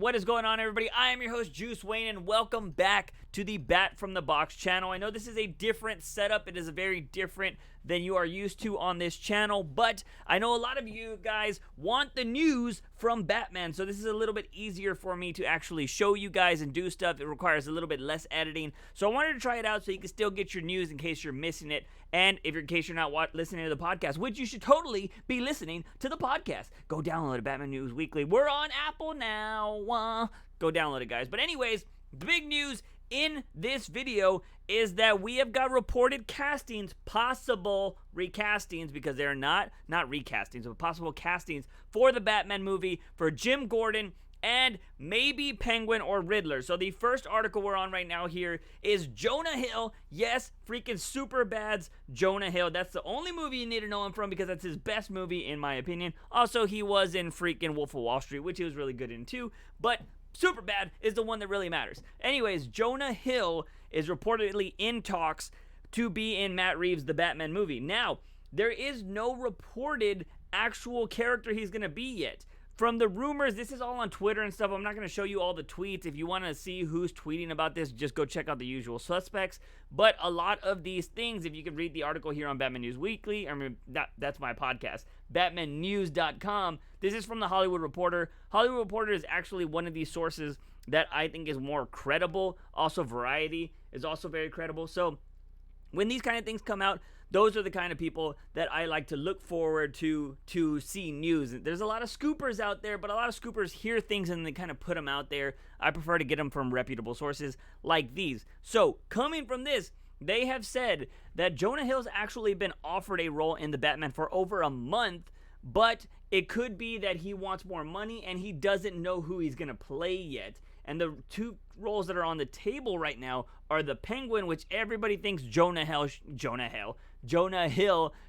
What is going on, everybody? I am your host, Juice Wayne, and welcome back to the Bat from the Box channel. I know this is a different setup. It is a very different than you are used to on this channel, but I know a lot of you guys want the news from Batman, so this is a little bit easier for me to actually show you guys and do stuff. It requires a little bit less editing, so I wanted to try it out so you can still get your news in case you're missing it, and in case you're not listening to the podcast, which you should totally be listening to the podcast. Go download it, Batman News Weekly. We're on Apple now. Go download it, guys. But anyways, the big news in this video is that we have got reported castings, possible recastings, because they're not recastings, but possible castings for the Batman movie for Jim Gordon and maybe Penguin or Riddler. So the first article we're on right now here is Jonah Hill. Yes, freaking Superbad's Jonah Hill. That's the only movie you need to know him from because that's his best movie in my opinion. Also, he was in freaking Wolf of Wall Street, which he was really good in too, but Superbad is the one that really matters. Anyways, Jonah Hill is reportedly in talks to be in Matt Reeves' The Batman movie. Now, there is no reported actual character he's going to be yet. From the rumors, this is all on Twitter and stuff. I'm not going to show you all the tweets. If you want to see who's tweeting about this, just go check out the usual suspects. But a lot of these things, if you can read the article here on Batman News Weekly, I mean, that's my podcast, batmannews.com. This is from the Hollywood Reporter. Hollywood Reporter is actually one of these sources that I think is more credible. Also, Variety is also very credible. So when these kind of things come out, those are the kind of people that I like to look forward to see news. There's a lot of scoopers out there, but a lot of scoopers hear things and they kind of put them out there. I prefer to get them from reputable sources like these. So, coming from this, they have said that Jonah Hill's actually been offered a role in the Batman for over a month, but it could be that he wants more money and he doesn't know who he's going to play yet. And the two roles that are on the table right now are the Penguin, which everybody thinks Jonah Hill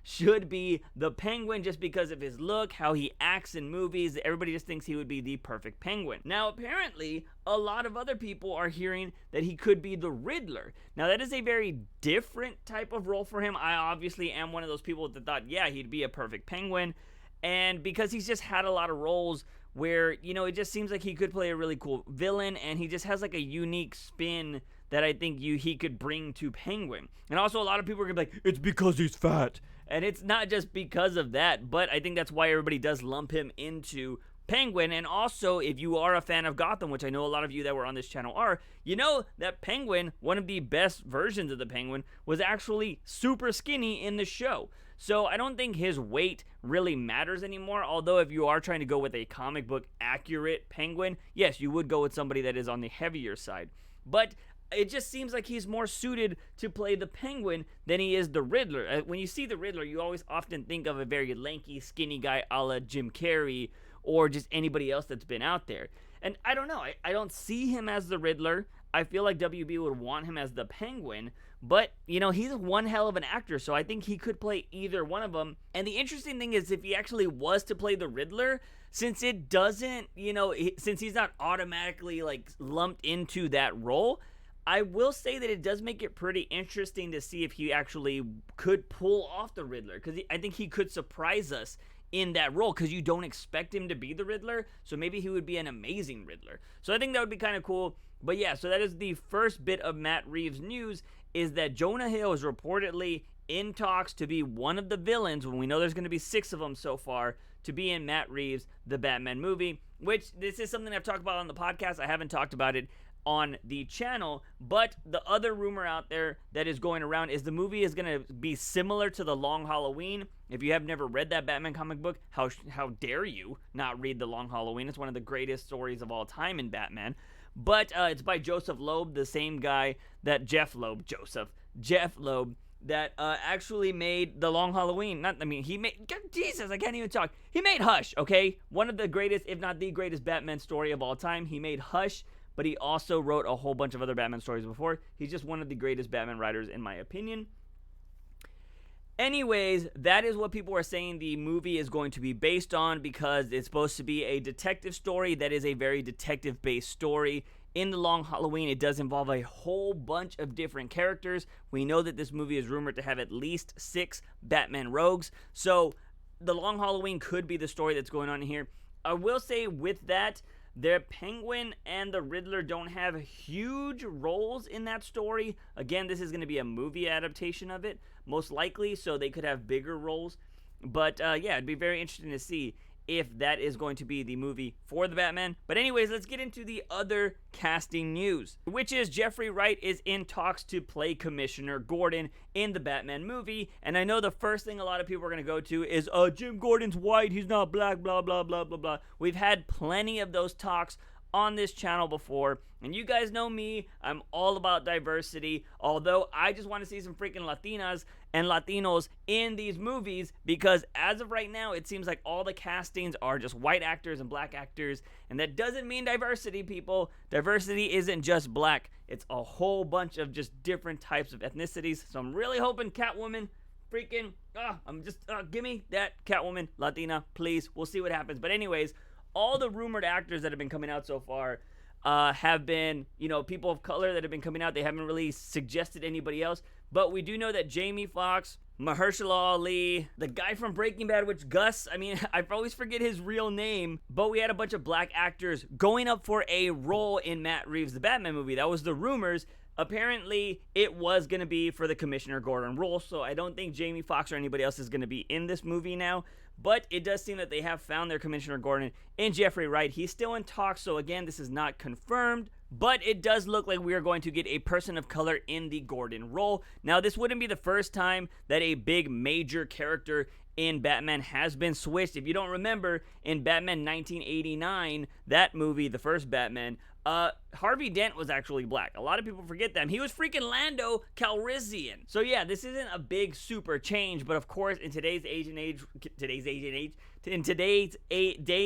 should be the Penguin just because of his look, how he acts in movies. Everybody just thinks he would be the perfect Penguin. Now, apparently, a lot of other people are hearing that he could be the Riddler. Now, that is a very different type of role for him. I obviously am one of those people that thought, yeah, he'd be a perfect Penguin. And because he's just had a lot of roles where, you know, it just seems like he could play a really cool villain, and he just has like a unique spin that I think he could bring to Penguin. And also, a lot of people are gonna be like, it's because he's fat. And it's not just because of that, but I think that's why everybody does lump him into Penguin. And also, if you are a fan of Gotham, which I know a lot of you that were on this channel are, you know that Penguin, one of the best versions of the Penguin, was actually super skinny in the show. So I don't think his weight really matters anymore, although if you are trying to go with a comic book accurate Penguin, yes, you would go with somebody that is on the heavier side. But it just seems like he's more suited to play the Penguin than he is the Riddler. When you see the Riddler, you always often think of a very lanky, skinny guy a la Jim Carrey or just anybody else that's been out there. And I don't know, I don't see him as the Riddler. I feel like WB would want him as the Penguin, but, you know, he's one hell of an actor, so I think he could play either one of them. And the interesting thing is, if he actually was to play the Riddler, since it doesn't, you know, since he's not automatically, like, lumped into that role, I will say that it does make it pretty interesting to see if he actually could pull off the Riddler, because I think he could surprise us in that role, because you don't expect him to be the Riddler, so maybe he would be an amazing Riddler. So I think that would be kind of cool. But yeah, so that is the first bit of Matt Reeves news, is that Jonah Hill is reportedly in talks to be one of the villains, when we know there's going to be 6 of them so far, to be in Matt Reeves' The Batman movie, which this is something I've talked about on the podcast. I haven't talked about it on the channel, but the other rumor out there that is going around is the movie is going to be similar to The Long Halloween. If you have never read that Batman comic book, how dare you not read The Long Halloween? It's one of the greatest stories of all time in Batman. But it's by Joseph Loeb, the same guy that Jeff Loeb, that actually made The Long Halloween. He made, Jesus, I can't even talk. He made Hush, okay? One of the greatest, if not the greatest Batman story of all time. He made Hush, but he also wrote a whole bunch of other Batman stories before. He's just one of the greatest Batman writers, in my opinion. Anyways, that is what people are saying the movie is going to be based on, because it's supposed to be a detective story that is a very detective-based story. In The Long Halloween, it does involve a whole bunch of different characters. We know that this movie is rumored to have at least 6 Batman rogues, so The Long Halloween could be the story that's going on here. I will say with that, their Penguin and the Riddler don't have huge roles in that story. Again, this is going to be a movie adaptation of it, most likely, so they could have bigger roles. But yeah, it'd be very interesting to see if that is going to be the movie for the Batman. But anyways, let's get into the other casting news, which is Jeffrey Wright is in talks to play Commissioner Gordon in the Batman movie. And I know the first thing a lot of people are going to go to is, Jim Gordon's white, he's not black, blah, blah, blah, blah, blah. We've had plenty of those talks on this channel before, and you guys know me, I'm all about diversity, although I just want to see some freaking Latinas and Latinos in these movies, because as of right now, it seems like all the castings are just white actors and black actors, and that doesn't mean diversity, people. Diversity isn't just black, it's a whole bunch of just different types of ethnicities, so I'm really hoping Catwoman, give me that Catwoman, Latina, please. We'll see what happens, but anyways, all the rumored actors that have been coming out so far have been, people of color that have been coming out. They haven't really suggested anybody else. But we do know that Jamie Foxx, Mahershala Ali, the guy from Breaking Bad, which Gus, I always forget his real name, but we had a bunch of black actors going up for a role in Matt Reeves' The Batman movie. That was the rumors. Apparently, it was going to be for the Commissioner Gordon role, so I don't think Jamie Foxx or anybody else is going to be in this movie now. But it does seem that they have found their Commissioner Gordon in Jeffrey Wright. He's still in talks, so again, this is not confirmed. But it does look like we are going to get a person of color in the Gordon role. Now, this wouldn't be the first time that a big major character in Batman has been switched. If you don't remember, in Batman 1989, that movie, the first Batman, Harvey Dent was actually black. A lot of people forget that. He was freaking Lando Calrissian. So yeah, this isn't a big super change, but of course, in today's day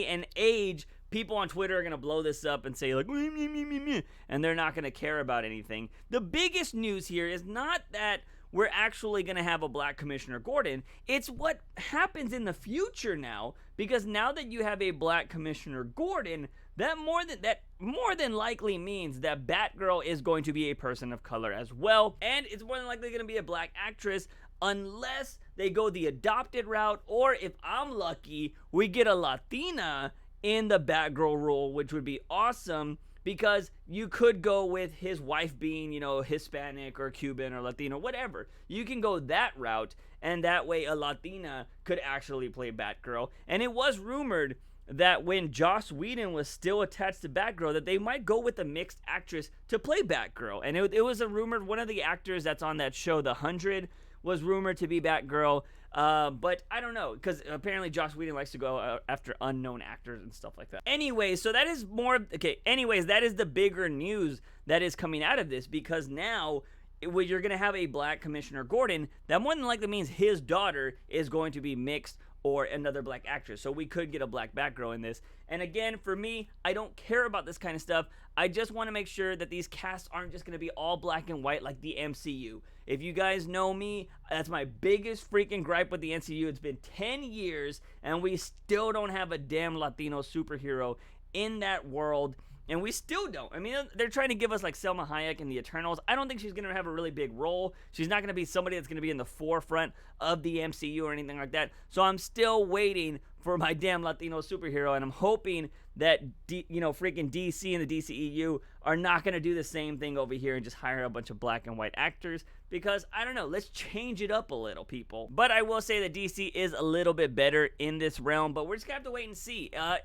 and age, people on Twitter are going to blow this up and say like, and they're not going to care about anything. The biggest news here is not that we're actually going to have a black Commissioner Gordon. It's what happens in the future now, because now that you have a black Commissioner Gordon, that more than likely means that Batgirl is going to be a person of color as well, and it's more than likely going to be a black actress, unless they go the adopted route, or if I'm lucky, we get a Latina in the Batgirl role, which would be awesome, because you could go with his wife being, Hispanic or Cuban or Latino, whatever. You can go that route, and that way a Latina could actually play Batgirl. And it was rumored that when Joss Whedon was still attached to Batgirl, that they might go with a mixed actress to play Batgirl. And it was a rumored, one of the actors that's on that show, The 100, was rumored to be Batgirl. But I don't know, because apparently Joss Whedon likes to go after unknown actors and stuff like that. Anyways, so that is that is the bigger news that is coming out of this, because now you're going to have a black Commissioner Gordon. That more than likely means his daughter is going to be mixed or another black actress. So we could get a black Batgirl in this. And again, for me, I don't care about this kind of stuff. I just want to make sure that these casts aren't just going to be all black and white like the MCU. If you guys know me, that's my biggest freaking gripe with the MCU. It's been 10 years, and we still don't have a damn Latino superhero in that world. And we still don't. They're trying to give us like Selma Hayek in the Eternals. I don't think she's going to have a really big role. She's not going to be somebody that's going to be in the forefront of the MCU or anything like that. So I'm still waiting for my damn Latino superhero, and I'm hoping that freaking DC and the DCEU are not going to do the same thing over here and just hire a bunch of black and white actors, because I don't know, let's change it up a little, people. But I will say that DC is a little bit better in this realm, but we're just going to have to wait and see. I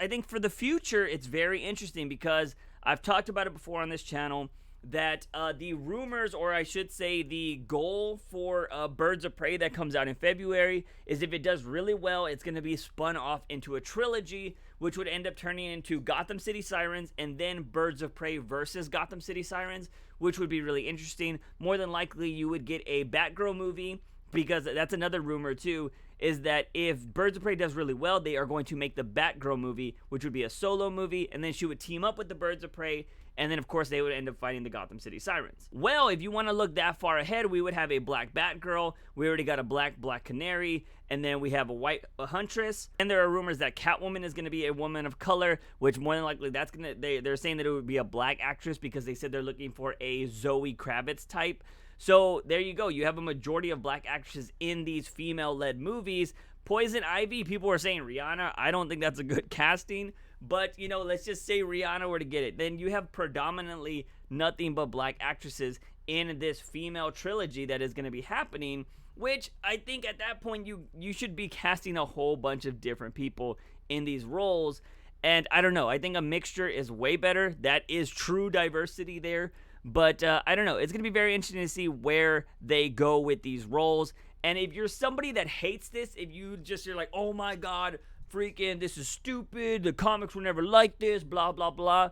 think for the future, it's very interesting, because I've talked about it before on this channel, that the rumors, or I should say the goal for Birds of Prey that comes out in February, is if it does really well, it's going to be spun off into a trilogy, which would end up turning into Gotham City Sirens and then Birds of Prey versus Gotham City Sirens, which would be really interesting. More than likely, you would get a Batgirl movie, because that's another rumor too, is that if Birds of Prey does really well, they are going to make the Batgirl movie, which would be a solo movie, and then she would team up with the Birds of Prey, and then of course they would end up fighting the Gotham City Sirens. Well, if you want to look that far ahead, we would have a black Batgirl, we already got a black Canary, and then we have a white Huntress, and there are rumors that Catwoman is going to be a woman of color, which more than likely they're saying that it would be a black actress, because they said they're looking for a Zoe Kravitz type. So there you go. You have a majority of black actresses in these female-led movies. Poison Ivy, people were saying Rihanna. I don't think that's a good casting. But, you know, let's just say Rihanna were to get it. Then you have predominantly nothing but black actresses in this female trilogy that is going to be happening, which I think at that point you should be casting a whole bunch of different people in these roles. And I don't know, I think a mixture is way better. That is true diversity there. But I don't know, it's going to be very interesting to see where they go with these roles. And if you're somebody that hates this, if you're like, oh my god, freaking this is stupid, the comics were never like this, blah blah blah,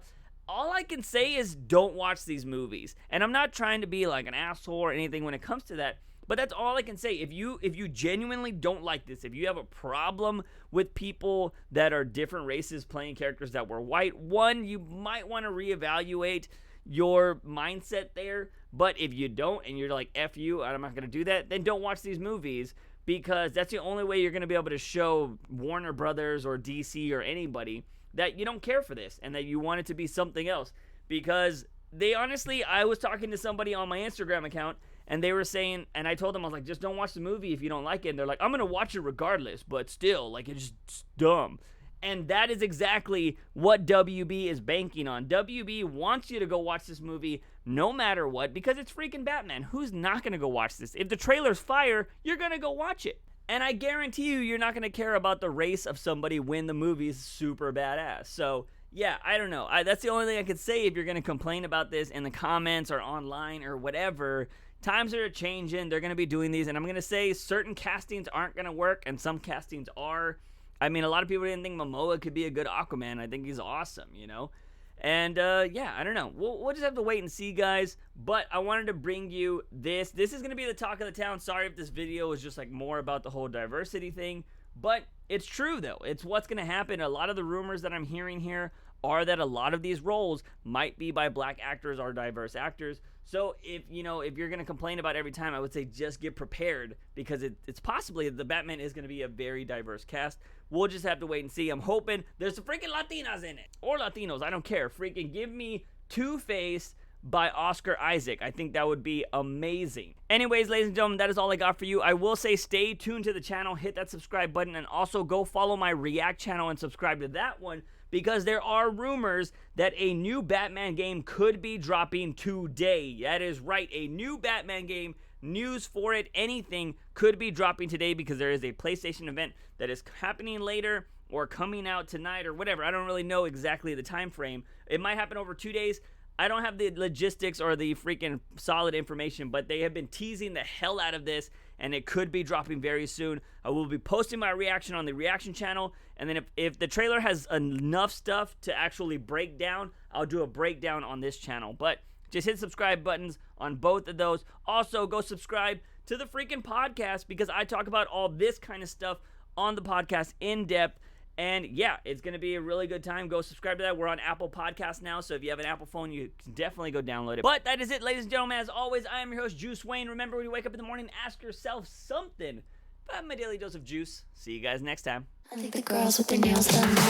all I can say is don't watch these movies. And I'm not trying to be like an asshole or anything when it comes to that, but that's all I can say. If you genuinely don't like this, if you have a problem with people that are different races playing characters that were white, one, you might want to reevaluate your mindset there. But if you don't and you're like, F you, I'm not going to do that, then don't watch these movies, because that's the only way you're going to be able to show Warner Brothers or DC or anybody that you don't care for this and that you want it to be something else. Because they honestly, I was talking to somebody on my Instagram account and they were saying, and I told them, I was like, just don't watch the movie if you don't like it. And they're like, I'm going to watch it regardless, but still, like, it's just dumb. And that is exactly what WB is banking on. WB wants you to go watch this movie no matter what, because it's freaking Batman. Who's not going to go watch this? If the trailer's fire, you're going to go watch it. And I guarantee you're not going to care about the race of somebody when the movie's super badass. So, yeah, I don't know. That's the only thing I could say. If you're going to complain about this in the comments or online or whatever, times are changing. They're going to be doing these. And I'm going to say certain castings aren't going to work and some castings are. I mean, a lot of people didn't think Momoa could be a good Aquaman. I think he's awesome, you know? And, yeah, I don't know. We'll just have to wait and see, guys. But I wanted to bring you this. This is going to be the talk of the town. Sorry if this video is just, like, more about the whole diversity thing. But it's true, though. It's what's going to happen. A lot of the rumors that I'm hearing here are that a lot of these roles might be by black actors or diverse actors. So if you're going to complain about every time, I would say just get prepared, because it's possibly the Batman is going to be a very diverse cast. We'll just have to wait and see. I'm hoping there's some freaking Latinas in it, or Latinos. I don't care. Freaking give me Two-Face by Oscar Isaac. I think that would be amazing. Anyways, ladies and gentlemen, that is all I got for you. I will say stay tuned to the channel, hit that subscribe button, and also go follow my React channel and subscribe to that one, because there are rumors that a new Batman game could be dropping today. That is right, a new Batman game, news for it, anything could be dropping today, because there is a PlayStation event that is happening later or coming out tonight or whatever. I don't really know exactly the time frame. It might happen over 2 days. I don't have the logistics or the freaking solid information, but they have been teasing the hell out of this, and it could be dropping very soon. I will be posting my reaction on the reaction channel, and then if the trailer has enough stuff to actually break down, I'll do a breakdown on this channel. But just hit subscribe buttons on both of those. Also, go subscribe to the freaking podcast, because I talk about all this kind of stuff on the podcast in depth. And yeah, it's going to be a really good time. Go subscribe to that. We're on Apple Podcasts now, so if you have an Apple phone, you can definitely go download it. But that is it, ladies and gentlemen. As always, I am your host, Juice Wayne. Remember, when you wake up in the morning, ask yourself something about my daily dose of juice. See you guys next time. I think the girls with their nails done now.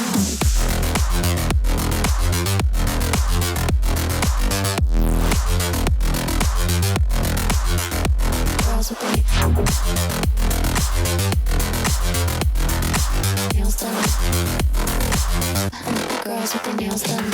Girls with their nails done. I think the girls with their nails done.